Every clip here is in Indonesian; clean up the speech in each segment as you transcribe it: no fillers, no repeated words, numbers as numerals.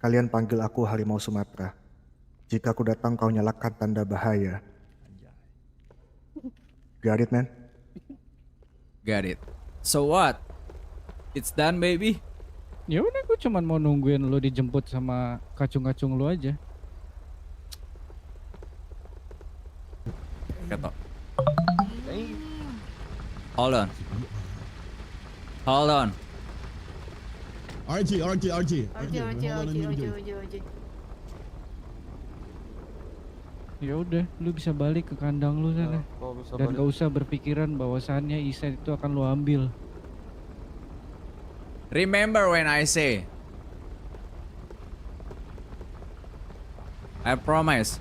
Kalian panggil aku Harimau Sumatera. Jika aku datang kau nyalakan tanda bahaya. Got it, man? Got it. So what? It's done, baby. Ya udah, gue cuman mau nungguin lu dijemput sama kacung-kacung lu aja. Ketok. Hold on. Hold on. RG. Ojo, Hold ojo, on a ojo, minute, ojo, dude. ojo, ojo. Ya udah, lu bisa balik ke kandang lu sana. Dan gak usah berpikiran bahwasannya Isa itu akan lu ambil. Remember when I say, I promise,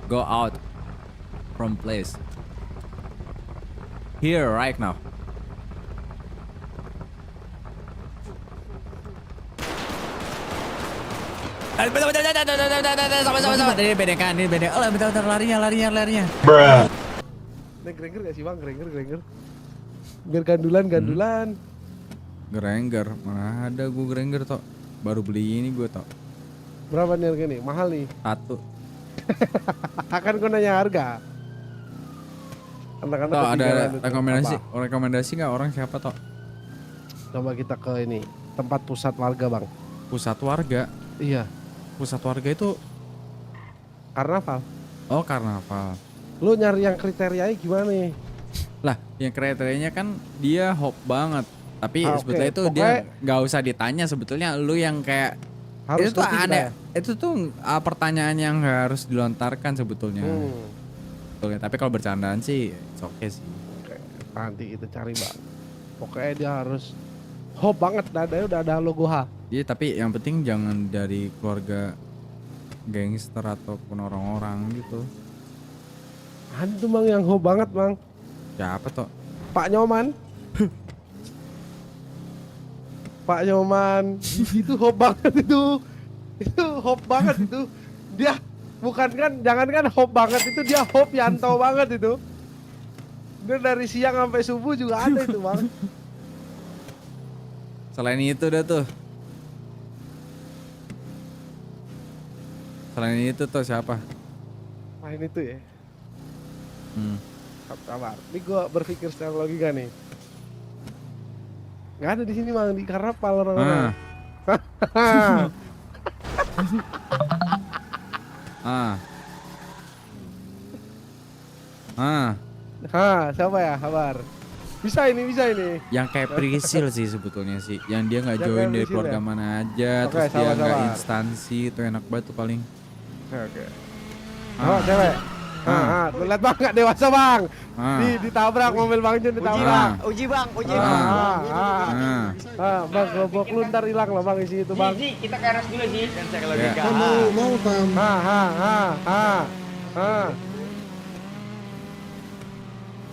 go out from place. Here right now. Sama-sama. Ini bedekan, ini bedek. Oh, bentar, larinya. Ini Granger gak sih bang? Granger. Biar gandulan. Granger, mana ada gue Granger tok. Baru beli ini gue tok. Berapa nih harga nih? Mahal nih. Satu. Akan gue nanya harga. Anak-anak Tok ada ketinggalan itu. rekomendasi nggak orang siapa tok? Coba kita ke ini tempat pusat warga bang. Pusat warga. Iya. Pusat warga itu Karnaval. oh karnaval. Lu nyari yang kriterianya gimana nih? Lah, yang kriterianya kan dia hop banget. Tapi Ah, sebetulnya oke. itu dia nggak usah ditanya, sebetulnya lu yang kayak Harus itu tuh ngerti kita aneh. ya? Itu tuh pertanyaan yang harus dilontarkan sebetulnya. Sebetulnya. Tapi kalau bercandaan sih oke sih. Oke. Nanti kita cari bang. Pokoknya dia harus hop banget. Udah ada logo H. Iya, tapi yang penting jangan dari keluarga gangster ataupun orang-orang gitu. Ada tuh bang yang hop banget bang. Siapa toh? Pak Nyoman. Pak Nyoman itu hop banget itu hop banget itu. Dia bukan kan, jangan kan hop banget itu, dia hop Yanto banget itu. Dia dari siang sampai subuh juga ada itu bang. Selain itu dah tuh. Selain itu tuh siapa? Main itu ya. Sabar. Ini gua berpikir secara logika nih. Nggak ada di sini bang, di Karnaval orang-orang. Siapa ya? Kabar. Bisa ini. Yang kayak Prisil sih sebetulnya sih. Yang dia nggak Yang join kayak dari Prisil keluarga ya? mana aja, Oke, terus dia nggak sabar. instansi, itu enak banget tuh paling. Oke. Cewek. Tuh lihat bang, nggak dewasa bang. Ditabrak mobil Bang Jun, ditabrak. Uji bang. Bang, gerobak lu ntar hilang loh bang isi itu bang. Ji, kita ke RS dulu Ji. Dan cek logika. Kan mau tam.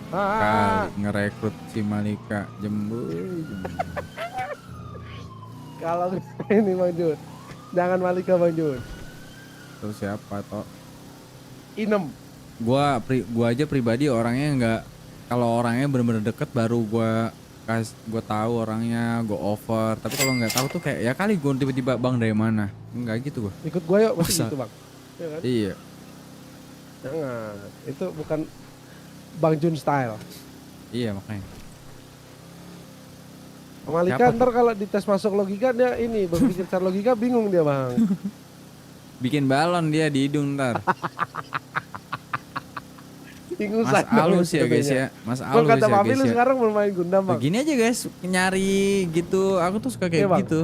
Kali ngerekrut si Malika jembu. Kalau ini Bang Jun, jangan Malika Bang Jun. Terus siapa toh? Inem. Gua aja pribadi orangnya nggak, kalau orangnya bener-bener deket baru gua tahu orangnya, gua over. Tapi kalau nggak tahu tuh kayak ya kali gua tiba-tiba bang dari mana, nggak gitu gua. Ikut gua yuk, pasti Masa? gitu bang. Iya kan? Iya. Jangan, itu bukan Bang Jun style. Iya makanya. Malika Siapa ntar kalau dites masuk logika dia ini berpikir secara logika bingung dia bang. Bikin balon dia di hidung ntar. Bingung Mas Alus ya guys ya. Mas Gua Alus kata ya Papi guys lu ya. sekarang bermain Gundam bang. Begini aja guys, nyari gitu. Aku tuh suka Iya, kayak Bang. gitu.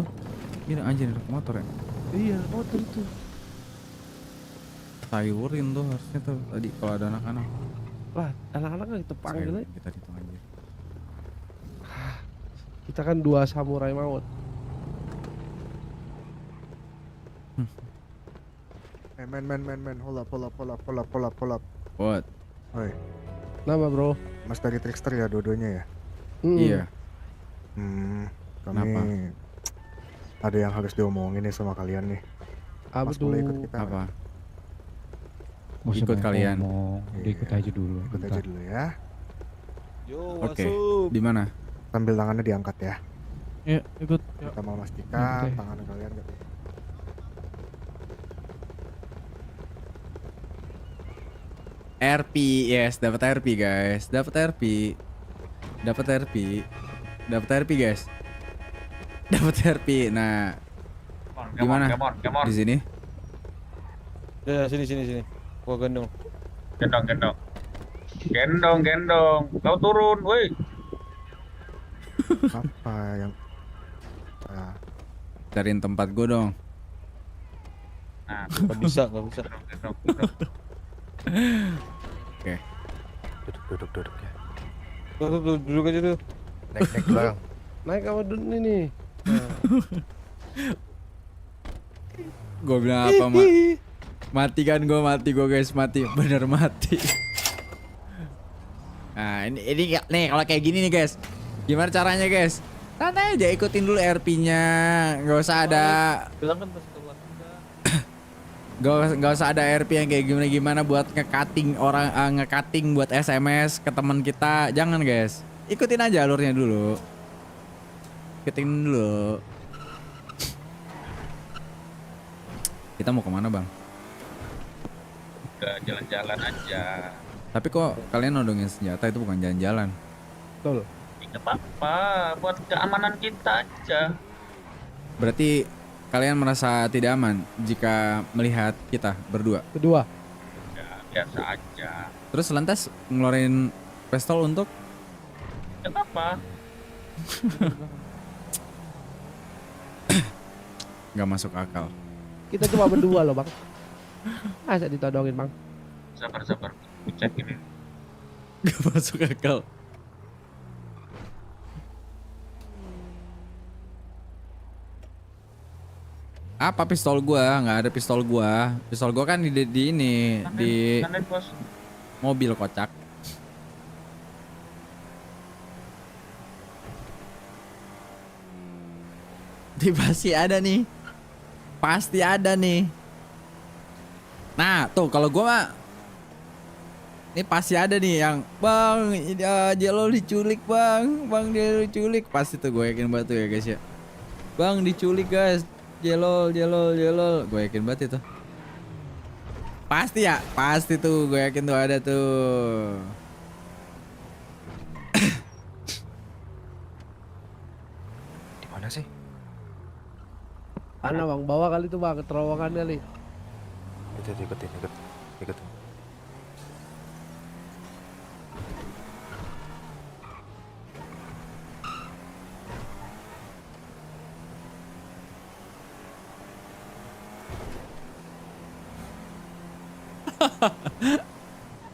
Gini anjir motor ya. Iya, motor itu. Sayurin tuh harusnya tuh tadi kalau ada anak-anak. Lah, anak-anak kan kita panggil aja. Kita hitung anjir. Kita kan dua samurai maut. Man, hold up. What? Oi, Nama bro? Mas dari Trickster ya dua-duanya ya? Iya. Kami Kenapa? ada yang harus diomongin nih sama kalian nih. Mas boleh ikut kita? Apa? Nggak usah Ikut banyak kalian. ngomong, udah ikut Iya. aja dulu. Ikut bentar. aja dulu ya. Oke. Di mana? Sambil tangannya diangkat ya. Ya, ikut. Kita memastikan Oke. tangan kalian gak. RP, yes, dapat RP guys, dapat RP, dapat RP, dapat RP guys, dapat RP. Nah, gimana? Di sini? Ya, sini. Gua gendong. Gendong. Kau turun, woi. Apa yang Cariin tempat gue dong. Nah, Gak bisa. gendong. Oke. duduk ya. Tuh, duduk aja tuh. Naik belakang. Naik sama ini nih. Gue bilang apa mati kan gue guys, mati bener mati. Nah ini nih kalau kayak gini nih guys, gimana caranya guys? Santai aja, ikutin dulu RP-nya, nggak usah ada, Bilang kan pas keluar. nggak usah ada RP yang kayak gimana buat nge-cutting orang, nge-cutting buat SMS ke teman kita, jangan guys. Ikutin aja alurnya dulu, ikutin dulu. Kita mau kemana bang? Udah jalan-jalan aja. Tapi kok kalian nodongin senjata, itu bukan jalan-jalan. Betul. Tidak apa-apa, buat keamanan kita aja. Berarti kalian merasa tidak aman jika melihat kita berdua. Kedua. Ya, biasa aja. Terus lantas ngeluarin pistol untuk Tidak apa. nggak masuk akal. Kita cuma berdua loh, Bang. Masa ditodongin, Bang? Sabar. Aku cek ini. Nggak masuk akal. Apa pistol gua? Nggak ada pistol gua. Pistol gua kan di ini di Kanan, bos. mobil kocak. Pasti ada nih. Pasti ada nih. Nah, tuh kalau gua mah ini pasti ada nih yang bang, Jelo diculik bang dia diculik, pasti tuh gue yakin banget tuh ya guys ya. Bang diculik guys, Jelo, gue yakin banget itu. Pasti ya, pasti tuh gue yakin tuh ada tuh. Di mana sih? Mana, Bang? Bawa kali tuh, Bang, ke terowongan kali. Ikut.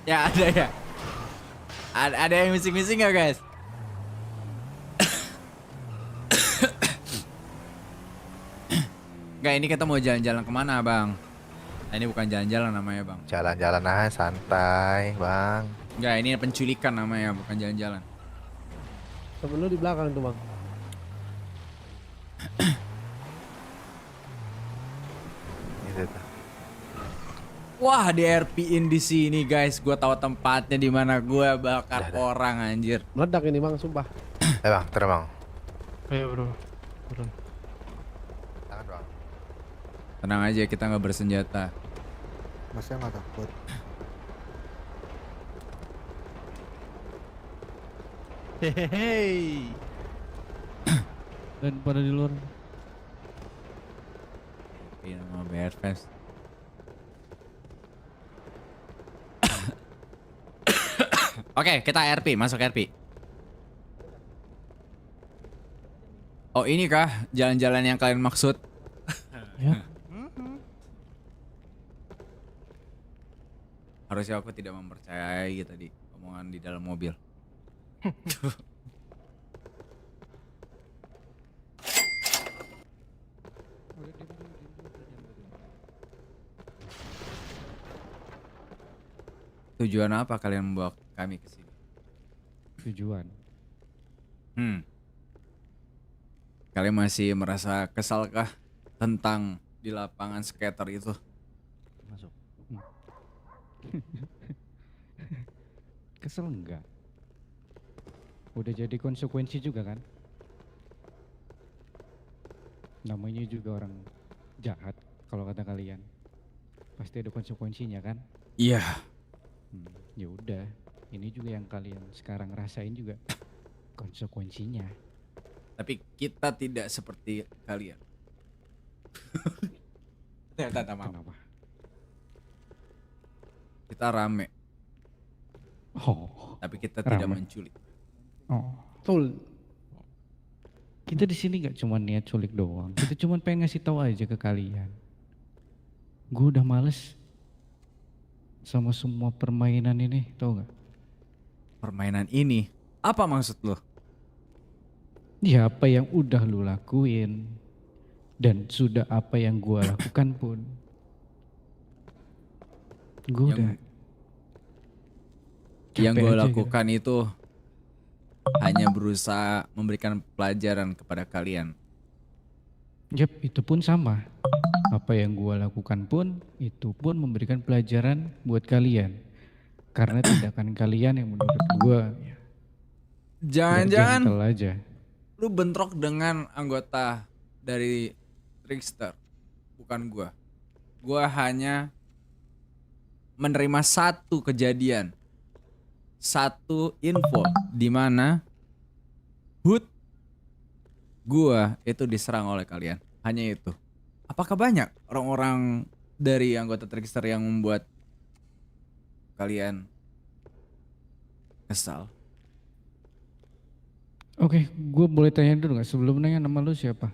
Ya ada ya. Ada yang missing nggak guys? Nggak, ini kita mau jalan-jalan kemana bang? Nah, ini bukan jalan-jalan namanya bang. Jalan-jalan aja santai, Bang. Nggak, ini penculikan namanya, bukan jalan-jalan. Temen lu di belakang tuh, Bang. Itu tuh. Wah, di RP-in di sini guys. Gua tahu tempatnya di mana. Gua bakar orang anjir. Meledak ini, Bang, sumpah. Bang, turun, Bang. Ayo bro, turun. Tangan, Bang. Tenang aja, kita nggak bersenjata. Masnya nggak takut? Hehehe. Dan pada di luar. Ini nama BR Fest. Oke, kita RP, masuk RP. Oh, ini kah jalan-jalan yang kalian maksud? Ya. Harusnya aku tidak mempercayai tadi omongan di dalam mobil. Tujuan apa kalian membawa kami ke sini? Tujuan. Kalian masih merasa kesalkah tentang di lapangan skater itu? Masuk. Kesel enggak? Udah jadi konsekuensi juga kan? Namanya juga orang jahat kalau kata kalian. Pasti ada konsekuensinya kan? Iya. Ya udah, ini juga yang kalian sekarang rasain juga konsekuensinya. Tapi kita tidak seperti kalian. Ternyata maaf. Kenapa? Kita rame, Oh, tapi kita tidak Rame. menculik. oh. Betul. Kita di sini nggak cuma niat culik doang. Kita cuma pengen ngasih tahu aja ke kalian. Gue udah males sama semua permainan ini, tau nggak? Permainan ini, apa maksud lo? Ya apa yang udah lu lakuin dan sudah apa yang gue lakukan pun, gue Yang- udah Yang capek gue aja gitu. lakukan itu hanya berusaha memberikan pelajaran kepada kalian. Yap, itu pun sama. Apa yang gue lakukan pun, itu pun memberikan pelajaran buat kalian. Karena tindakan kalian yang menurut gue ya, Jangan-jangan gentle aja. lu bentrok dengan anggota dari Trickster, bukan gua. Gua hanya menerima satu kejadian, satu info di mana Hood gua itu diserang oleh kalian. Hanya itu. Apakah banyak orang-orang dari anggota Trickster yang membuat kalian kesal? Oke, gue boleh tanya dulu nggak? Sebelum nanya, nama lu siapa?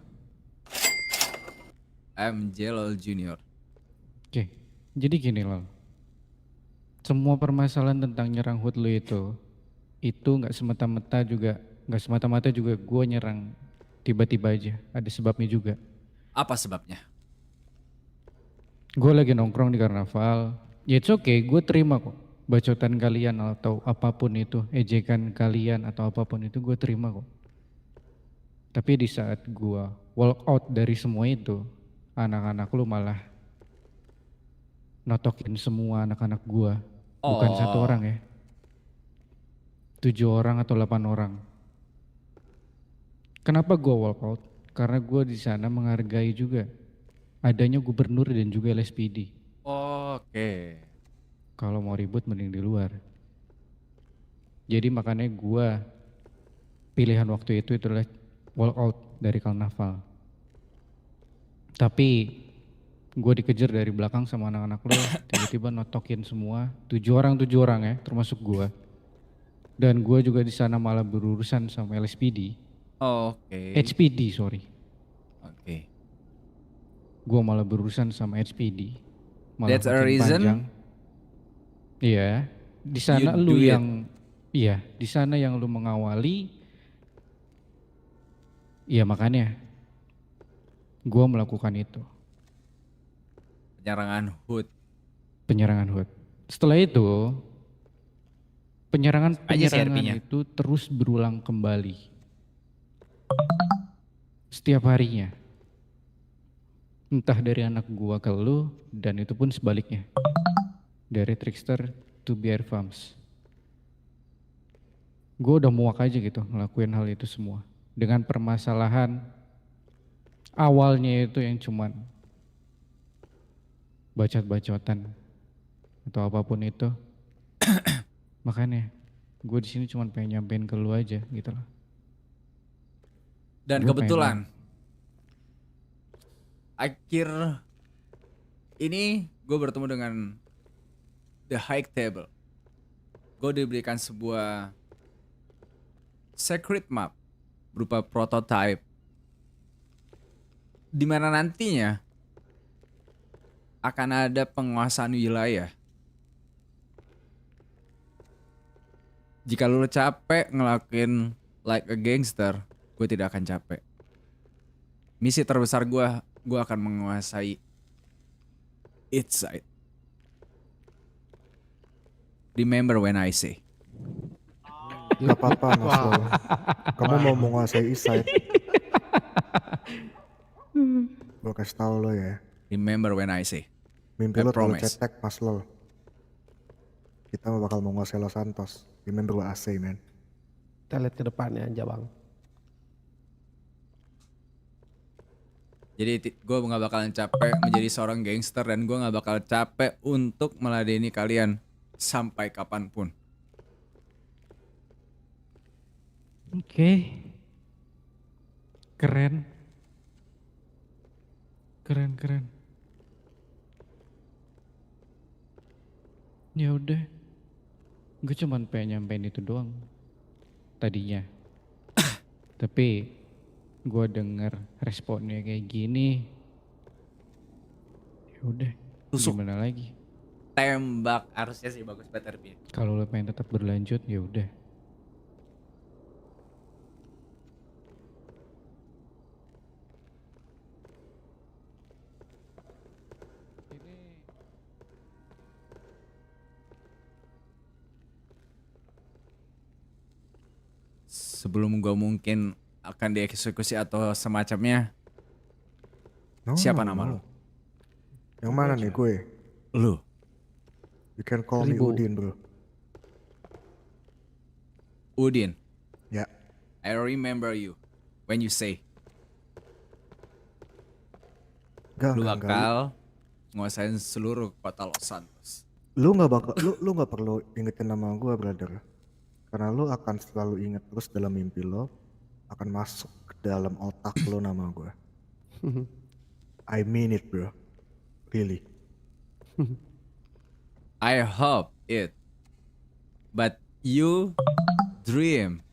I'm Jelol Junior. Oke, jadi gini loh. Semua permasalahan tentang nyerang Hood lu itu nggak semata-mata juga gue nyerang tiba-tiba aja. Ada sebabnya juga. Apa sebabnya? Gue lagi nongkrong di karnaval. Ya it's okay, gue terima kok. Bacotan kalian atau apapun itu, ejekan kalian atau apapun itu gue terima kok. Tapi di saat gue walk out dari semua itu, anak-anak lu malah notokin semua anak-anak gue. Bukan satu orang ya. 7 orang atau 8 orang. Kenapa gue walk out? Karena gue di sana menghargai juga adanya gubernur dan juga LSPD. Oke. Kalau mau ribut mending di luar. Jadi makanya gue pilihan waktu itu adalah walk out dari karnaval. Tapi gue dikejar dari belakang sama anak-anak lo, tiba-tiba notokin semua, 7 orang ya, termasuk gue. Dan gue juga di sana malah berurusan sama LSPD, Oke. HPD sorry. Oke. Gue malah berurusan sama HPD. Malah That's a makin reason? panjang. Iya, di sana You lu do it. yang, iya, di sana yang lu mengawali. Iya makanya, gue melakukan itu. Penyerangan Hood. Penyerangan Hood. Setelah itu, penyerangan CRP-nya. itu terus berulang kembali. Setiap harinya. Entah dari anak gua ke lu, dan itu pun sebaliknya. Dari Trickster to Bear Farms. Gue udah muak aja gitu ngelakuin hal itu semua. Dengan permasalahan awalnya itu yang cuman bacot-bacotan atau apapun itu. Makanya gue di sini cuma pengen nyampein ke lu aja gitu loh. Dan Gua kebetulan akhir ini gue bertemu dengan The High Table. Gue diberikan sebuah secret map berupa prototype di mana nantinya akan ada penguasaan wilayah. Jika lu capek ngelakuin like a gangster, gue tidak akan capek. Misi terbesar gue akan menguasai each side. Remember when I say. Gak apa-apa Mas Lol. Kamu mau menguasai Eastside. Gue kasih tau lo ya. Remember when I say. Mimpi I lo terlalu promise. cetek Mas Lol. Kita bakal menguasai Los Santos. Remember what I say man. Kita lihat ke depannya aja bang. Jadi gue nggak bakalan capek menjadi seorang gangster dan gue nggak bakal capek untuk meladeni kalian sampai kapanpun. Oke. Keren. Keren, keren. Ya udah. Gue cuman pengen nyampein itu doang. Tadinya. Tapi gue denger responnya kayak gini. Ya udah. Tusuk. Gimana lagi? Tembak harusnya sih bagus Peter P. Kalau lo pengen tetap berlanjut ya udah. Sebelum gue mungkin akan dieksekusi atau semacamnya, No, siapa no, nama no. lo? Yang mana nih gue? Lu. You can call me Ribu. Udin bro. Udin. Ya. I remember you when you say Gak, lu gak, gak. bakal nguasain seluruh kota Los Santos. Lu nggak bakal, lu nggak perlu ingetin nama gue brother. Karena lu akan selalu inget terus dalam mimpi lo, akan masuk ke dalam otak lo nama gue. I mean it bro, really. I hope it. But you dream.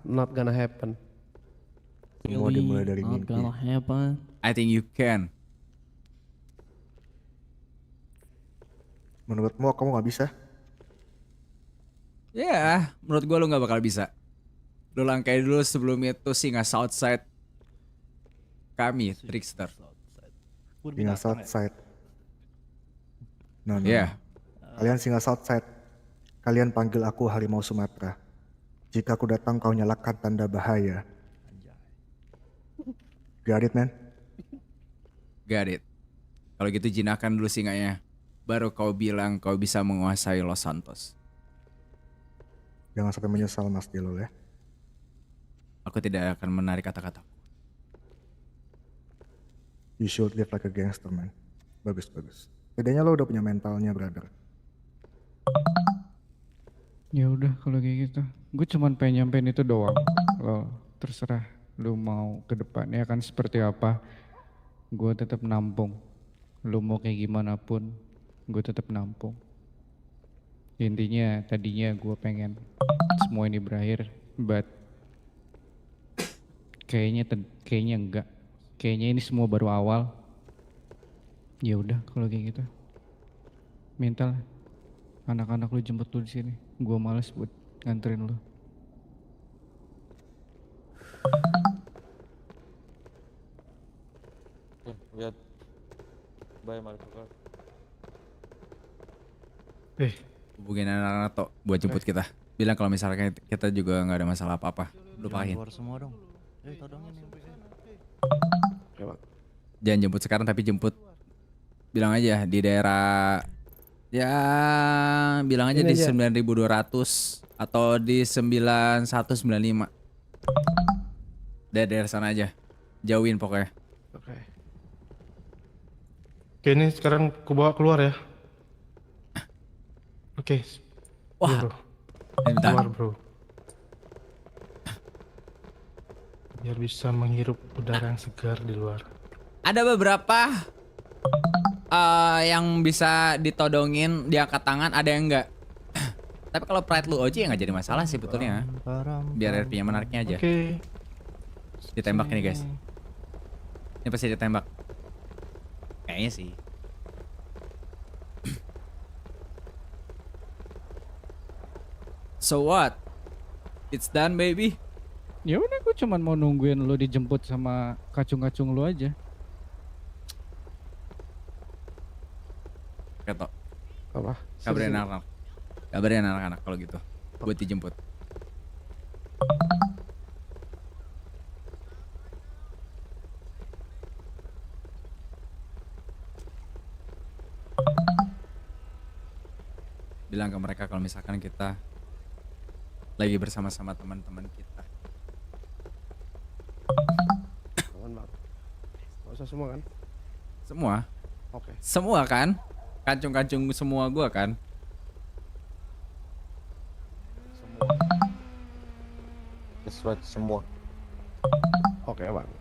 Not gonna happen. Semua dimulai dari not mimpi. gonna happen. I think you can. Menurutmu kamu nggak bisa? Ya, menurut gua lu nggak bakal bisa. Lu langkai dulu sebelum itu singa Southside. Kami, Trickster. Singa Southside. No, no. Ya, Kalian singa Southside. Kalian panggil aku harimau Sumatera. Jika aku datang kau nyalakan tanda bahaya. Got it man? got it. Kalau gitu jinakan dulu singanya. Baru kau bilang kau bisa menguasai Los Santos. Jangan sampai menyesal Mas Dilul ya. Aku tidak akan menarik kata-kata. You should live like a gangster man. Bagus bagus. Bedanya lo udah punya mentalnya brother. Ya udah kalau kayak gitu. Gue cuman pengen nyampein itu doang. Lo terserah lu mau ke depannya akan seperti apa. Gue tetap nampung. Lu mau kayak gimana pun, gue tetap nampung. Intinya tadinya gue pengen semua ini berakhir, but kayaknya enggak. Kayaknya ini semua baru awal. Ya udah kalau kayak gitu. Minta lah anak-anak lu jemput lu di sini. Gue males buat nganterin lu. Lihat. Bye motherfucker. Hubungin anak-anak Tok buat jemput kita. Bilang kalau misalkan kita juga nggak ada masalah apa-apa. Lupain. Keluar semua dong. Todongin yang Jangan jemput sekarang tapi jemput. Bilang aja di daerah. Ya bilang aja Ini di aja. 9200 atau di 9195. Dari daerah sana aja. Jauhin pokoknya. Oke. Oke, ini sekarang ku bawa keluar ya. Oke. Wah. Iya, bro. Bentar. Keluar bro. Biar bisa menghirup udara yang segar di luar. Ada beberapa yang bisa ditodongin, diangkat tangan, ada yang enggak. Tapi kalau pride lu OG ya nggak jadi masalah sih betulnya. Biar RP-nya menariknya aja. Oke. Ditembak ini guys. Ini pasti ditembak. Kayaknya sih. So what? It's done baby. Ya udah gue cuman mau nungguin lu dijemput sama kacung-kacung lu aja. Ketok. Apa? Kabarin anak-anak. Kabarin anak-anak kalau gitu. Buat dijemput. Bilang ke mereka kalau misalkan kita lagi bersama-sama teman-teman kita. Bisa semua kan? Semua. Oke. Semua kan? Kancung-kancung semua gua kan? Semua. That's right, semua. Oke, Bang.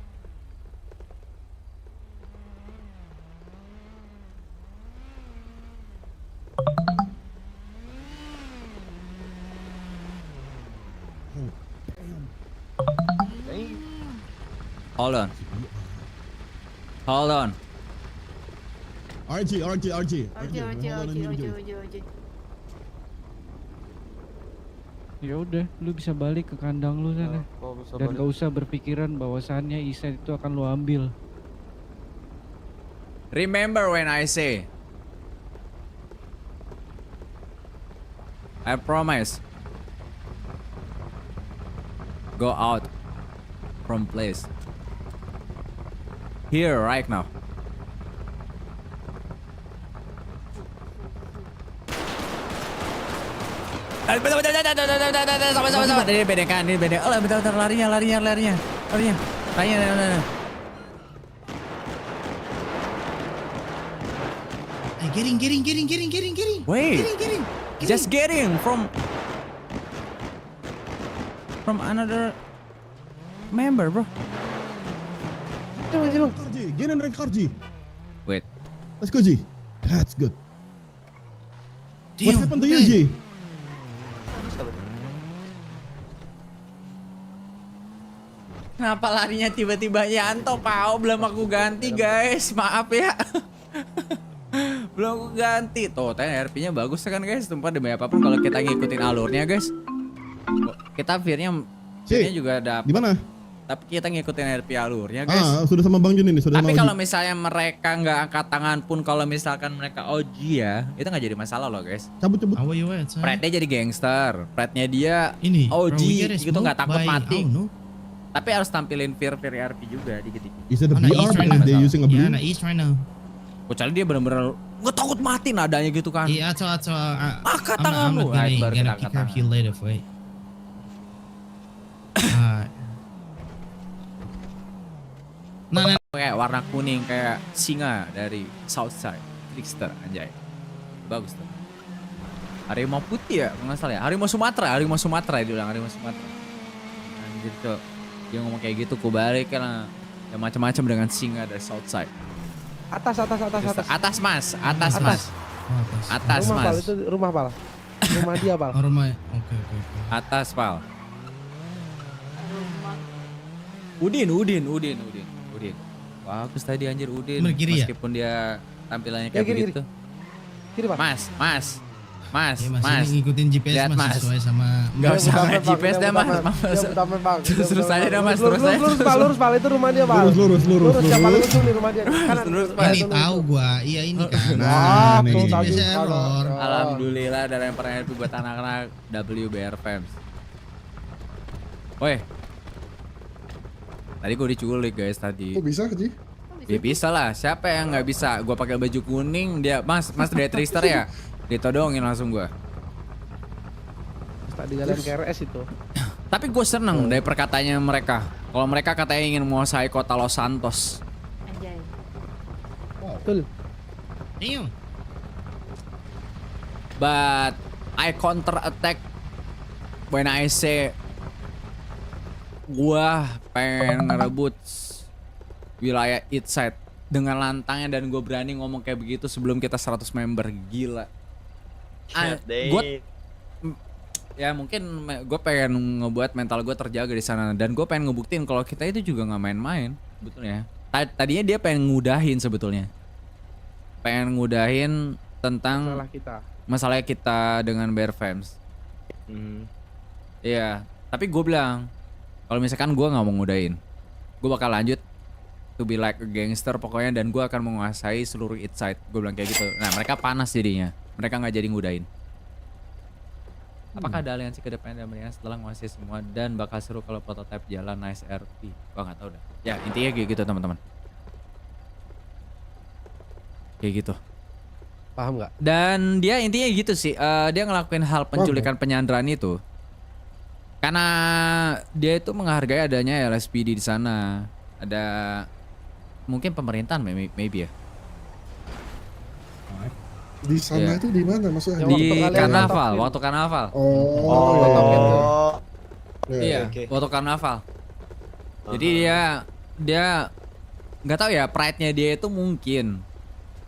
Hold on. Hold on. RG. Oji. Ya udah, lu bisa balik ke kandang lu sana. Kau bisa Dan balik. gak usah berpikiran bahwasannya Isa itu akan lu ambil. Remember when I say I promise go out from place here right now. Sama. Ini bedekan, ini bedek. Oh, bentar, larinya. Getting. Wait, just getting from another member, bro. Karji, get in rank Karji. Wait, Let's go, G. That's good. What Damn, happened to you, G? kenapa larinya tiba-tiba Yanto, Pao? Belum aku ganti, guys. Maaf ya. Belum aku ganti. Tuh, tanya RP-nya bagus kan, guys. Tempat demi apapun kalau kita ngikutin alurnya, guys. Kita fear-nya juga dapat. Di mana? Tapi kita ngikutin RP alurnya, guys. Sudah sama Bang Jun ini, sudah Tapi sama kalau Oji. misalnya mereka nggak angkat tangan pun, kalau misalkan mereka OG ya, itu nggak jadi masalah loh, guys. Cabut. How are you at, son? Pride-nya jadi gangster, pride-nya dia Ini, OG bro, we get a gitu, nggak smoke takut by- mati. I don't know. Tapi harus tampilin fear RP juga dikit-dikit. Is it a On the BR east right because now. they using a blue? Yeah, on the east right now. Kecuali dia bener-bener nggak takut mati nadanya gitu kan. Yeah, I told Angkat I'm tangan lu. not gonna, Baru kita gonna angkat pick up tangan. you later, wait. No. Kayak warna kuning kayak singa dari Southside Trickster, anjay. Bagus tuh. Harimau putih ya, nggak salah ya. Harimau Sumatera dia bilang harimau Sumatera. Anjir tuh. Dia ngomong kayak gitu, ku balik kan ya macam-macam dengan singa dari Southside. Atas. Atas mas. Oh, atas. Atas Rumah Pal, mas. itu rumah Pal. Rumah dia Pal. Oh, rumah. Oke. Atas pal. Udin. Bagus tadi anjir Udin. Bener, kiri ya? Meskipun dia tampilannya kayak kiri. begitu. Kiri Pal. Mas. Ya, mas, ini ngikutin GPS Lihat, mas, Mas. sesuai sama. Nggak usah Dia main GPS dah mas. Terus aja dah mas. Lurus Pal, itu rumah dia Pal. Lurus. Yang paling ujung nih rumah dia. Kanan. Lurus, Pal. Ini tahu gua, iya ini kan. Ah, nih. tuh Ini tadi biasa kanan. error. Alhamdulillah ada yang pernah RP buat anak-anak WBR Fams. Woi. Tadi gue diculik guys tadi. Kok bisa, Ji? Ya bisa lah, siapa yang nggak bisa? Gua pakai baju kuning, dia mas dari Trickster ya, ditodongin langsung gua. Tadi jalan KRS itu. Tapi gue seneng dari perkataannya mereka. Kalau mereka katanya ingin menguasai kota Los Santos. Anjay. Betul. Damn. But I counter attack when I say gua pengen ngerebut wilayah east side dengan lantangnya, dan gue berani ngomong kayak begitu sebelum kita 100 member. Gila. Gue ya mungkin gue pengen ngebuat mental gue terjaga di sana, dan gue pengen ngebuktiin kalau kita itu juga nggak main-main sebetulnya. Tadinya dia pengen ngudahin sebetulnya, pengen ngudahin tentang masalah kita dengan Bear Fams. Iya, tapi gue bilang kalau misalkan gue nggak mau ngudahin, gue bakal lanjut to be like a gangster pokoknya, dan gue akan menguasai seluruh east side. Gue bilang kayak gitu. Nah mereka panas jadinya, mereka nggak jadi ngudahin. Apakah ada aliansi ke depan dan mendingan setelah menguasai semua, dan bakal seru kalau prototype jalan nice RP? Gua nggak tahu dah. Ya intinya kayak gitu teman-teman. Kayak gitu. Paham nggak? Dan dia intinya gitu sih. Dia ngelakuin hal penculikan penyanderaan itu karena dia itu menghargai adanya LSPD di sana. Ada mungkin pemerintahan maybe ya. Di sana Iya. itu di mana maksudnya? Waktu Di kalian karnaval, nontokin. waktu karnaval. Oh. Iya, waktu karnaval. Jadi dia nggak tahu ya, pride-nya dia itu mungkin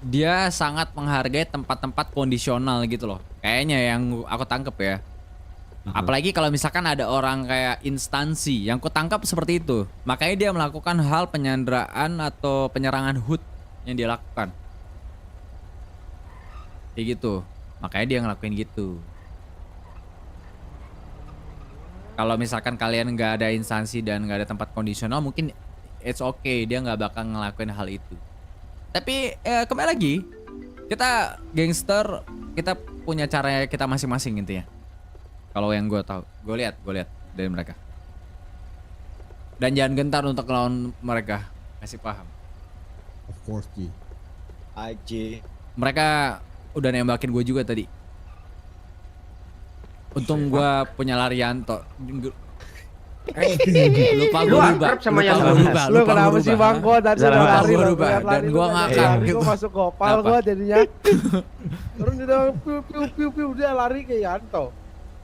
dia sangat menghargai tempat-tempat kondisional gitu loh. Kayaknya yang aku tangkep ya. Apalagi kalau misalkan ada orang kayak instansi yang ku tangkap seperti itu. Makanya dia melakukan hal penyanderaan atau penyerangan HUT yang dia lakukan. Kayak gitu. Makanya dia ngelakuin gitu. Kalau misalkan kalian nggak ada instansi dan nggak ada tempat kondisional, mungkin it's okay, dia nggak bakal ngelakuin hal itu. Tapi kembali lagi, kita gangster, kita punya cara kita masing-masing intinya. Kalau yang gue tahu, gue lihat dari mereka. Dan jangan gentar untuk lawan mereka, kasih paham. Of course, Ji. Mereka udah nembakin gue juga tadi. Untung gue punya Larianto. Lupa Lu gue akrab sama yang rubah. Lu kenapa sih Bang? Gua tadi udah Lupa lari gua loh, rubah. gua Dan lari, gua gua ngakak lari, gitu. gua masuk kopal Kenapa? gua jadinya. Terus dia bilang, piu dia lari ke Yanto.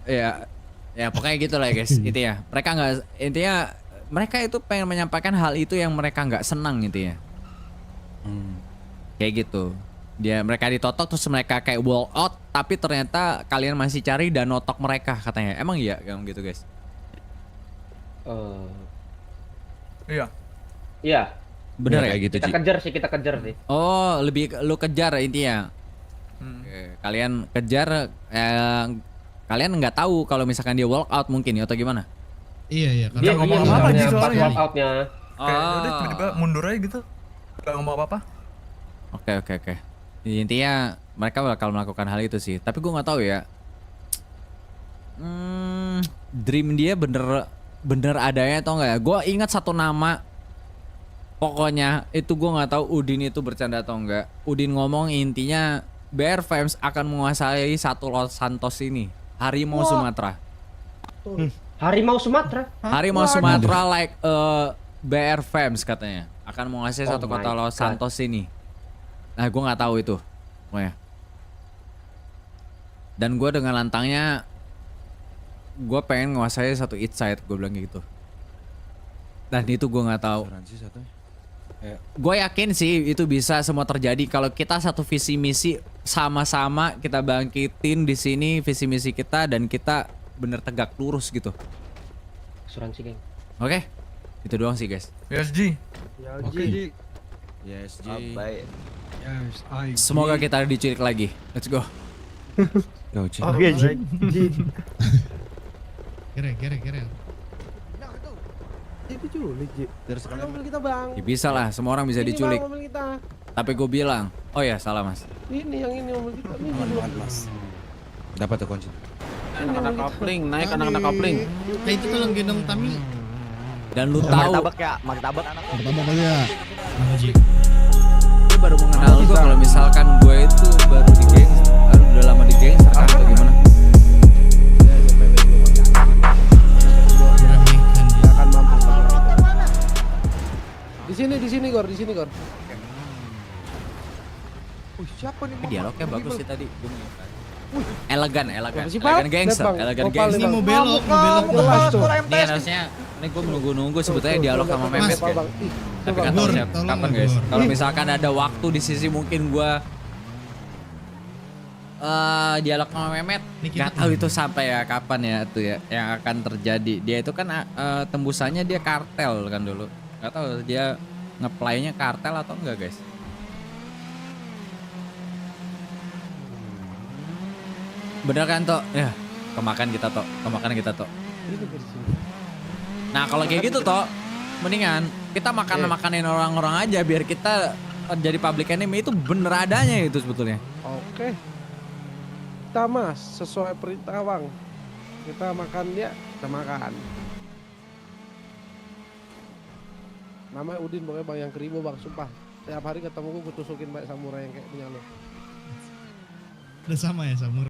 Ya pokoknya gitu lah guys. Intinya mereka nggak, intinya mereka itu pengen menyampaikan hal itu yang mereka nggak senang intinya. Kayak gitu. Mereka ditotok terus mereka kayak walk out, tapi ternyata kalian masih cari dan notok mereka katanya. Emang iya kayak gitu guys? Iya. Bener ya? gitu, Kita kejar sih. Oh, lebih lu kejar intinya. Oke, kalian kejar, kalian nggak tahu kalau misalkan dia walk out mungkin ya atau gimana? Iya, Dia karena ngomong apa gitu pas walk outnya. Udah tiba-tiba mundur aja gitu. Gak ngomong apa-apa. Oke. Intinya mereka bakal melakukan hal itu sih. Tapi gue nggak tahu ya. Dream dia bener adanya atau enggak ya? Gue ingat satu nama. Pokoknya itu gue nggak tahu Udin itu bercanda atau enggak. Udin ngomong intinya BR Fams akan menguasai satu Los Santos ini. Harimau Sumatera. Harimau Sumatera. Harimau Sumatera like BR Fams katanya akan menguasai satu my kota Los God. Santos ini. Nah gue nggak tahu itu, pokoknya. Dan gue dengan lantangnya, gue pengen menguasai satu east side, gue bilang gitu. Dan itu gue nggak tahu. Gue yakin sih itu bisa semua terjadi kalau kita satu visi misi sama-sama kita bangkitin di sini visi misi kita dan kita bener tegak lurus gitu. Asuransi, geng. Oke, itu doang sih guys. PSG. Yes, Baik. Semoga kita diculik lagi. Let's go. Oke, Ji. keren. Itu culik, Ji. Kalau mobil kita, Bang. Ya bisa lah, semua orang bisa Ini, diculik. Bang, mobil kita. Tapi gue bilang, oh ya salah mas. Ini yang ini mobil kita. Ini dulu. Dapat tuh kunci. Anak-anak Kapling, naik anak-anak kapling. Nah itu tolong gendong Tami. Dan lu tahu, Pertama kali ya. dia baru mengenal gue kalau misalkan gue itu baru di geng, udah lama di geng, atau gimana? Nggak akan mampu. Di sini Gor. Siapa nih? Tapi dialognya bagus sih tadi. Gue ngeliat. Elegan, Siapa sih, Pak? gangster, Lihat, Bang. elegan Kopal gangster. Ini Bang. mau belok. Jelas tuh. Ini harusnya, ini gue menunggu sebetulnya dialog sama Memes Kopal, kan. Bang. Ih, Tapi coba. kan tahu Gor, siapa tolong kapan lah, guys. Gor. Kalau misalkan ada waktu di sisi mungkin gue dialog sama Memet, Ini kita nggak tahu itu sampai ya kapan ya itu ya yang akan terjadi. Dia itu kan tembusannya dia kartel kan dulu. Nggak tahu dia ngeplaynya kartel atau enggak guys. Bener kan Tok? Ya, kemakan kita Tok. Nah kalau kayak gitu Tok, mendingan kita makanin orang-orang aja biar kita jadi public enemy. Itu bener adanya itu sebetulnya. Oke. Kita mas sesuai perintah Bang. Kita makan dia, kita makan. Namanya Udin pokoknya Bang yang keribu Bang, sumpah. Tiap hari ketemu gue tusukin baik samurai yang kayak punya lo. Udah sama ya Samur.